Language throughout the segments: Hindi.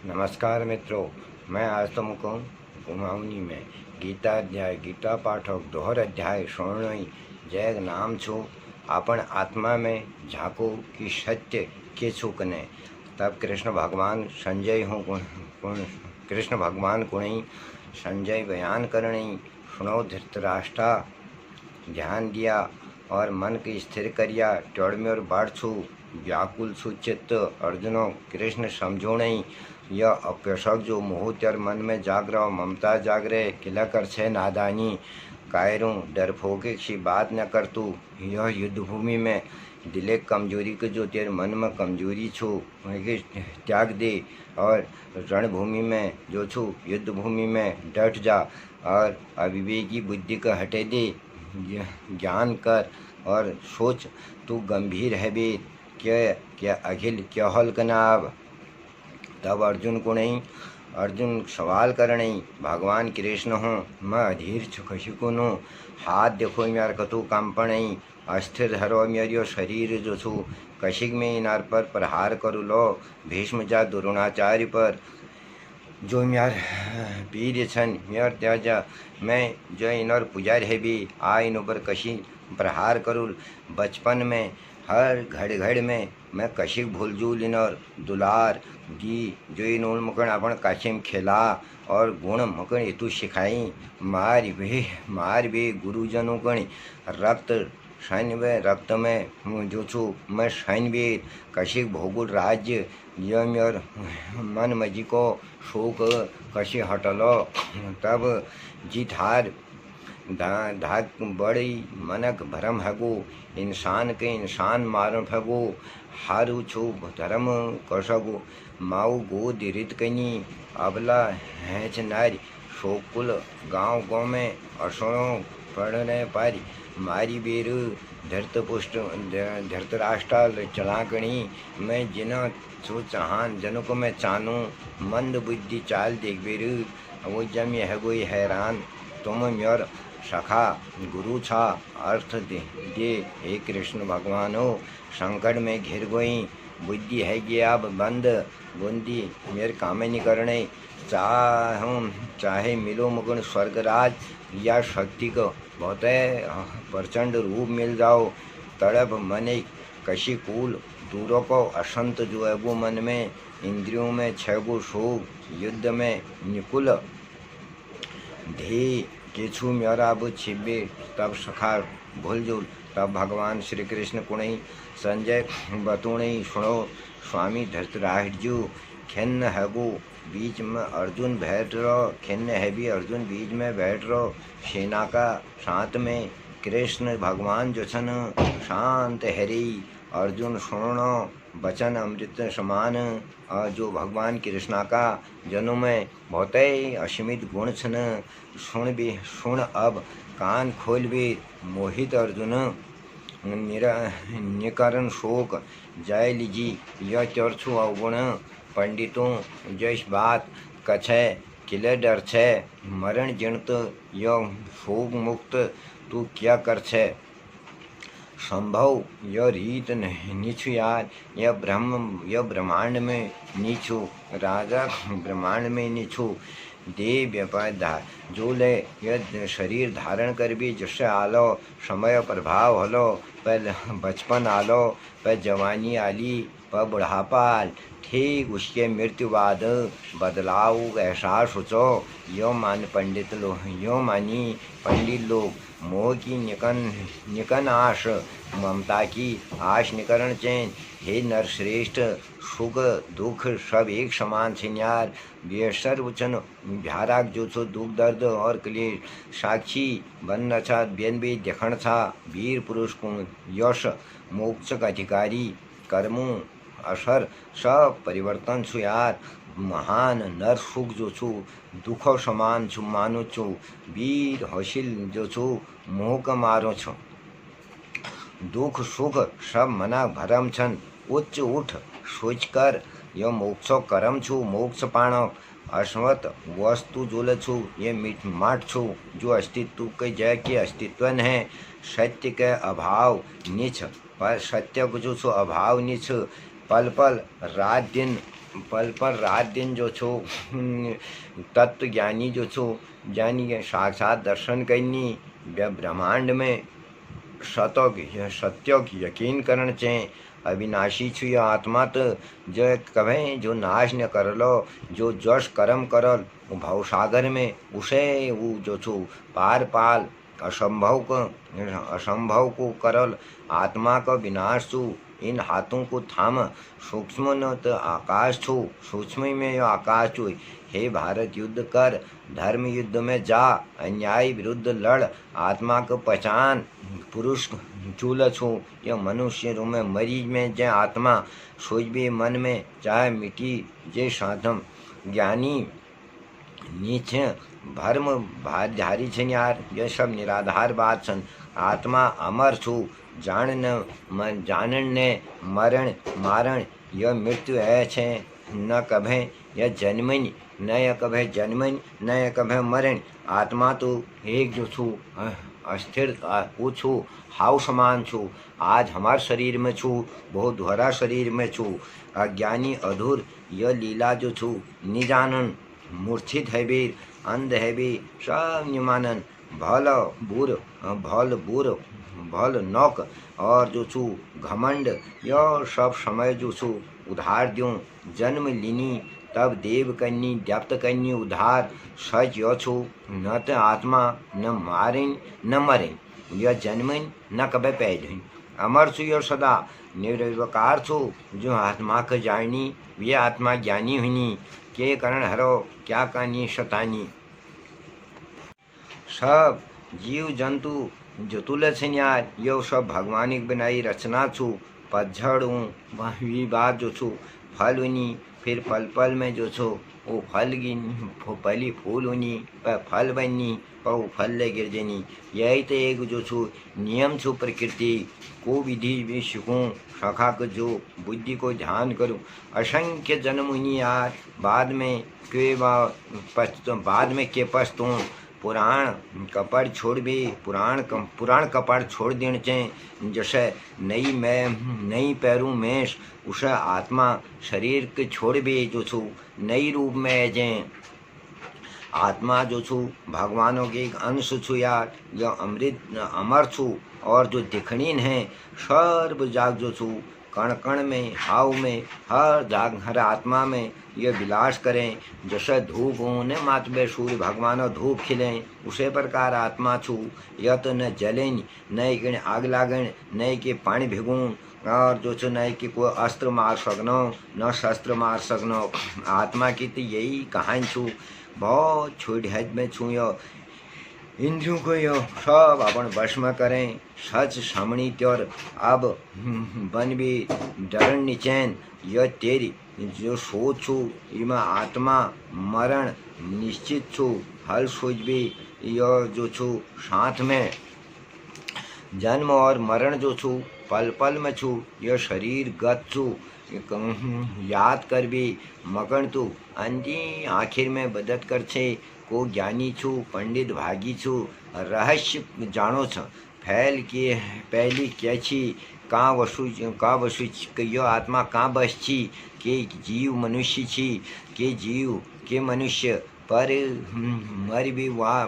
नमस्कार मित्रों, मैं आज तुमको कुमाऊनी में गीता अध्याय गीता पाठक दोहर अध्याय सोणोई जय नाम छु आपण आत्मा में झाँको कि सत्य के छुकने। तब कृष्ण भगवान कृष्ण भगवान कुणई संजय बयान करणी सुनो धृतराष्ट्रा ध्यान दिया और मन की स्थिर करिया टोड़म्योर बाढ़ छु व्याकुल छु चित्त अर्जुनो कृष्ण समझो नहीं यह अप्यशक जो मुहूर्तर मन में जागरो ममता जागरे किला कर छे नादानी कायरूँ डरफोके की बात न कर तू यह युद्ध भूमि में दिले कमजोरी के जो तेरे मन में कमजोरी छू त्याग दे और रणभूमि में जो छू युद्ध भूमि में डट जा और अविवेकी बुद्धि को हटे दे ज्ञान कर और सोच तू गंभीर है बे क्या अखिल क्या हल कनाब। तब अर्जुन को नहीं अर्जुन सवाल कर नहीं भगवान कृष्ण हूँ मैं अधीर छुकू नु हाथ देखो मेर कतु कंपन नहीं अस्थिर धरो मेरियो शरीर जो छू कशिक में इनार पर प्रहार करू लो भीष्म जा द्रोणाचार्य पर जो म्यार वीर छन म्यार त्याजा मैं जो इनर पुजार है भी आ इन ऊपर कशी प्रहार करूल बचपन में हर घड़ घड़ में मैं कशिक भूलजूल इनर दुलार दी जो इन मकण अपन काशिम खेला और गुण मकण हेतु सिखाई मार भी गुरुजनों गण रक्त सैन्य में रक्त में जो छू मैं सैन्यवीर कशिक भोगुल राज्य यम और मन मजी को शोक कशी हटलो तब जीत हार धाक बड़ी मनक भरम हगो इंसान के इंसान मारन फगो हारू छू धर्म कसगो माऊ गोद रित कनी अबला हैच नारी शोकुल गाँव गाँव में असणों पढ़ने पारी मारी बेर धरतपुष्ट धरतराष्ट्र चलाकणी मैं जिना छो चाहान जन को मैं चानू मंद बुद्धि चाल देख बेर वो जम यह गोई हैरान तुम म्योर सखा गुरु छा अर्थ दे हे कृष्ण भगवान हो संकट में घिर गई बुद्धि है गया अब बंद बुंदी मेरे कामिनी करने चाहे मिलो मुगुण स्वर्गराज या शक्ति को बहुत प्रचंड रूप मिल जाओ तड़प मने कशी कूल दूरों को असंत जो है वो मन में इंद्रियों में छगो शोक युद्ध में निकुल धी केछु म्यारा अब छिबे तब सखा भूलजुल तब भगवान श्री कृष्ण कुणई संजय बतुणई सुनो स्वामी धृतराष्ट्रजू खिन्न है वो बीच में अर्जुन बैठ रहो खिन्न है भी अर्जुन बीच में बैठ रहो सेना का साथ में कृष्ण भगवान जो छन शांत हरी अर्जुन सुनो वचन अमृत समान और जो भगवान कृष्णा का जन्म में बहुत ही असीमित गुण छन सुन अब कान खोल भी मोहित अर्जुन निकरण शोक जय लीजी यह चर्छु अवगुण पंडितों जैस बात कछे किले डर छे मरण जिणत यह शोक मुक्त तू क्या कर छे संभव यह रीत नीचु यार यह ब्रह्मांड में नीचु राजा ब्रह्मांड में नीचु देह व्यापार जो ले यह शरीर धारण कर भी जैसे आलो समय प्रभाव हलो पर बचपन आलो पर जवानी आली पर बुढ़ापा आल ठीक उसके मृत्यु बाद बदलाव एहसास सोचो यो मान पंडित लोग यो मानी पंडित लोग मोह की निकन आश ममता की आश निकरण चैन हे नर श्रेष्ठ सुख दुख सब एक समान छिन्यार बेसर वचन भ्याराग जो छो दुख दर्द और क्लेश साक्षी बन छा बेन भी देखण छा वीर पुरुष को यश मोक्ष का अधिकारी कर्मों असर सब परिवर्तन छु यार महान नर सुख जो छु दुख समान छु मानु छु वीर हसिल जो छु मोह का मारो छु दुख सुख सब मना भरम छन उच्च उठ सोच कर यो मोक्ष करम छु मोक्ष पाणो अश्वत वस्तु जोल छु ये मीठ माट छु जो अस्तित्व के जय के अस्तित्व है सत्य के अभाव निछ पर सत्य को जो छु अभाव निछ पल पल रात दिन पल पल रात दिन जो छो तत्व ज्ञानी जो छो जानी साक्षात दर्शन करनी ब्रह्मांड में सत्यो की यकीन करण चे अविनाशी छु यह आत्मा तो जो कभे जो नाश न करलो जो जश कर्म करल भव सागर में उसे वो जो छु पार पाल असंभव को करल आत्मा का विनाश छु इन हाथों को थाम सूक्ष्म न तो आकाश छु सूक्ष्म में यो आकाश छु हे भारत युद्ध कर धर्म युद्ध में जा अन्याय विरुद्ध लड़ आत्मा को पहचान पुरुष चूल छू यह मनुष्य रूप में मरीज में जय आत्मा सोच भी मन में चाहे मिट्टी जे साधम ज्ञानी नीचे भर्म भारी छन यार यह सब निराधार बात छन आत्मा अमर छू जानन ने मरण मारण यह मृत्यु है छे न कभे यह जन्मन न यह कभे जन्मन न यह कभे मरण आत्मा तो एक जो छू अस्थिर छू हाउ समान छू आज हमार शरीर में छू बहुत धोरा शरीर में छू अज्ञानी अधूर यह लीला जो छू निजानन मूर्छित है वीर अंध है भी सब निमानन भल बुर भल नौक और जो छू घमंड यह सब समय जो छू उधार द्यूँ जन्म लिनी तब देव कन्नी व्याप्त कन्नी उधार सच यो छू न तो आत्मा न मारिन न मरिन यह जन्मिन न कभी पैदिन अमर छु यो सदा निर्विकार छु जो आत्मा का जानी वे आत्मा ज्ञानी हुनी के करण हरो क्या कानी शतानी सब जीव जंतु जो तुलसन यार यो सब भगवान की बनाई रचना छु पतझड़ बात जो छु फल उनी फिर पल पल में जो छो वो फल गिनी पहली फूल उनी पर फल बनी पर वो फल ले गिर जनी यही तो एक जो छो नियम छो प्रकृति को विधि भी सीखूँ सखा को जो बुद्धि को ध्यान करूँ असंख्य जन्म उनी यार बाद में के पछतूँ पुराण कपड़ छोड़ भी पुराण कपड़ छोड़ देने चाहिए जैसे नई पैरों में उसे आत्मा शरीर के छोड़ भी जो छू नई रूप में जाए आत्मा जो छू भगवानों के एक अंश छू यार जो अमृत अमर छू और जो दिखणीन है सर्व जाग जो छू कण कण में हाव में हर जाग हर आत्मा में ये विलास करें जैसे धूप होने मात में सूर्य भगवान धूप खिलें उसे प्रकार आत्मा छू यह तो न जलें न कि आग लागन न कि पानी भिगूं और जो छो न कि कोई अस्त्र मार सकनो न शस्त्र मार सकनो आत्मा की तो यही कहानी छू बहुत छोटी हद में छू यो इंद्रियों को यो सब अपन वश में करें सच सामणी त्योर अब बन भी डरण निचैन यह तेरी जो सोच छू इमा आत्मा मरण निश्चित छू हल सोच भी यह जो छू साथ में जन्म और मरण जो छू पल पल में छू यह शरीर गत छू याद कर भी मगन तू अंधी आखिर में बदत कर छे को ज्ञानी छू पंडित भागी छू रहस्य जानो छ फैल के पहली क्या छी का वसु कहियो आत्मा का बस छी के जीव मनुष्य छी के जीव के मनुष्य पर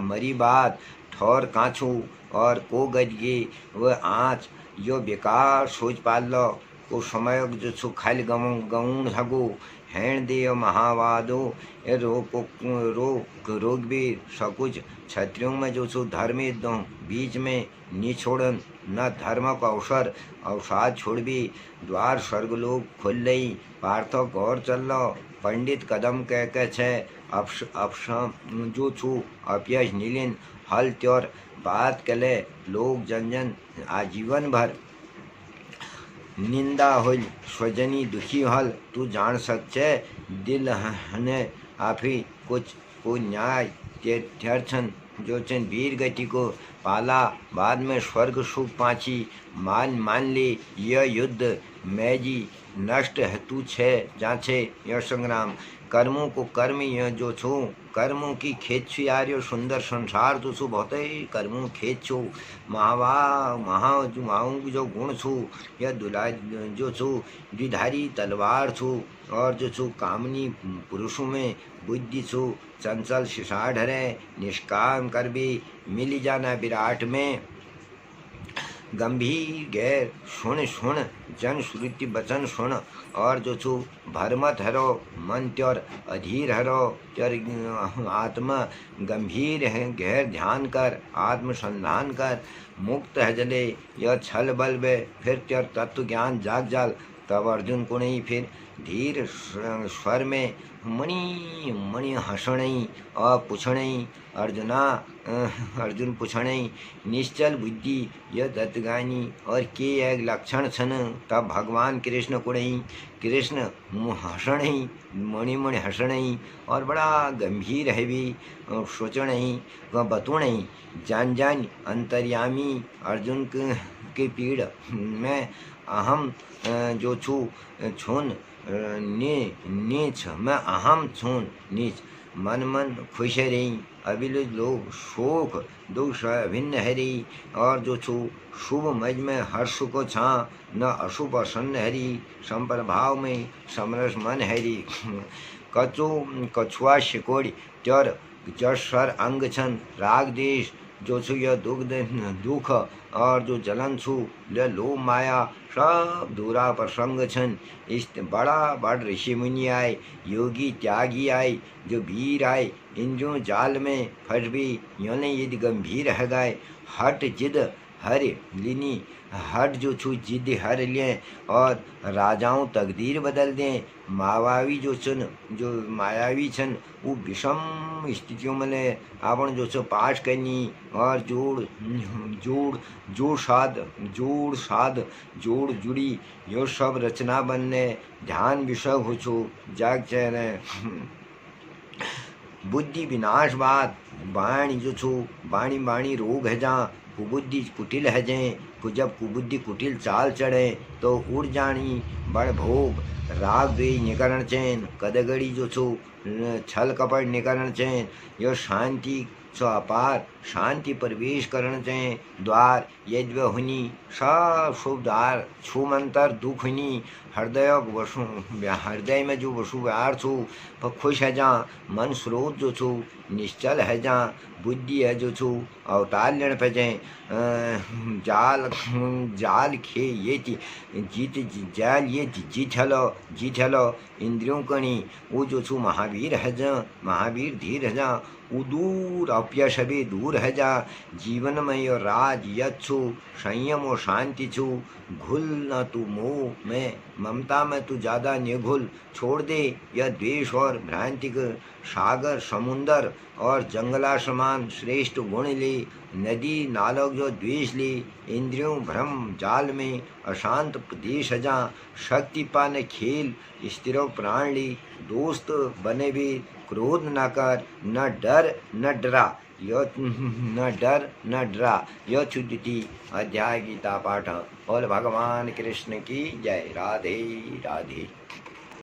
मरी बात ठोर काछू और को गजगे वह आँच यो बेकार सोच पाल लो को समय जो छू खाली गऊण थगो हैण दे महावादो ए रोग भी सकुच क्षत्रियों में जो छू धर्म युद्धों बीच में नी छोड़न न धर्म का अवसाद छोड़ भी द्वार स्वर्गलोक खुल लई पार्थो गौर चल लो पंडित कदम कह के छे अपशम जो छू अपयश नीलिन हल त्योर बात कले लोग जन आजीवन भर निंदा होल स्वजनी दुखी हल तू जान सकछे दिल हने आफी कुछ को न्याय तीर्थन जो चन वीर गति को पाला बाद में स्वर्ग सुख पाची मान ले यह युद्ध मैं जी नष्ट है तू छे जाछे यह संग्राम कर्मों को कर्म यह जो छो कर्मों की खेत छु यार यो सुंदर संसार तो छु बहुत ही कर्मों खेत छु महाऊ जो गुण छु यह दुला जो छु द्विधारी तलवार छु और जो छु कामनी पुरुषों में बुद्धि छु चंचल शिषाढ़ है निष्काम कर भी मिल जाना विराट में गंभीर गैर सुन सुन जन श्रुति वचन सुन और जो छु भरमत हरो मन त्योर अधीर हरो त्योर आत्मा गंभीर है गैर ध्यान कर आत्मसंधान कर मुक्त है जले यह छल बल बे फिर त्योर तत्व ज्ञान जाग जाल तब अर्जुन को नहीं फिर धीर स्वर में मणि मणि हसणई और पुछणई अर्जुन पुछणई निश्चल बुद्धि यह दत्तगानी और के एक लक्षण छन तब भगवान कृष्ण कुड़ई कृष्ण हसणई मणि मणि हसणई और बड़ा गंभीर है भी सोचणई व बतुणई जान जान अंतर्यामी अर्जुन के पीड़ में अहम जो छु छून नीच मैं अहम छून नीच मन मन खुश रही अबिल लोग शोक दुख अभिन्न हरी और जो छु शुभ मज में हर्ष को छा न अशुभ प्रसन्न हरी संपर भाव में समरस मन हरी कछुआ शिकोड़ी त्योर जस्वर अंग छन राग देश जो छु यह दुख और जो जलन छु यह लोभ माया सब दूरा प्रसंग छन इस बड़ा बड़ ऋषि मुनि आए योगी त्यागी आए जो वीर आए इंद्रियों जाल में फट भी योने यदि गंभीर है गाय हट जिद हर लिनी हट जो छु जिद हर लिए और राजाओं तकदीर बदल दें मायावी छन वो विषम स्थितियों में ले आपण जो छो पाठ करनी और जोड़ जुड़ी यो सब रचना बनने ध्यान विषय हो छो जाग चेहरे बुद्धि विनाश बात बाणी जो छो बाणी रोग है जहाँ कुबुद्धि कुटिल है जे जब कुबुद्धि कुटिल चाल चढ़े तो उड़ जानी बड़ भोग राग द्वेष निकरण चैन कदगड़ी जो छो छल कपट निकरण चैन यो शांति सो अपार शांति प्रवेश करण चैन द्वार यज्ञ हुनी सब शुभ द्वार छू मंतर दुख हुनी हृदय में जो वसु व्यार छू पर खुश है जहाँ मन स्रोत जो छू निश्चल है जहाँ बुद्धि है जो छू अवतार लेन पे जाए जाल खे ये जाल ये जीत हलो इंद्रियों कणी वो जो छू महावीर है जहाँ महावीर धीर है जहाँ दूर अपयश भी दूर है जा जीवन में यो राज यच्छु संयम और शांति छु घुल न तू मोह में ममता में तू ज्यादा निघुल छोड़ दे यह द्वेष और भ्रांतिक सागर समुंदर और जंगला समान श्रेष्ठ गुण ले नदी नालों जो द्वेष ले इंद्रियों भ्रम जाल में अशांत प्रदेश जा शक्ति पाने खेल स्थिरो प्राण ले दोस्त बने भी क्रोध न कर न डर न डरा यह छुद्धिति अध्याय गीता पाठ और भगवान कृष्ण की जय। राधे राधे।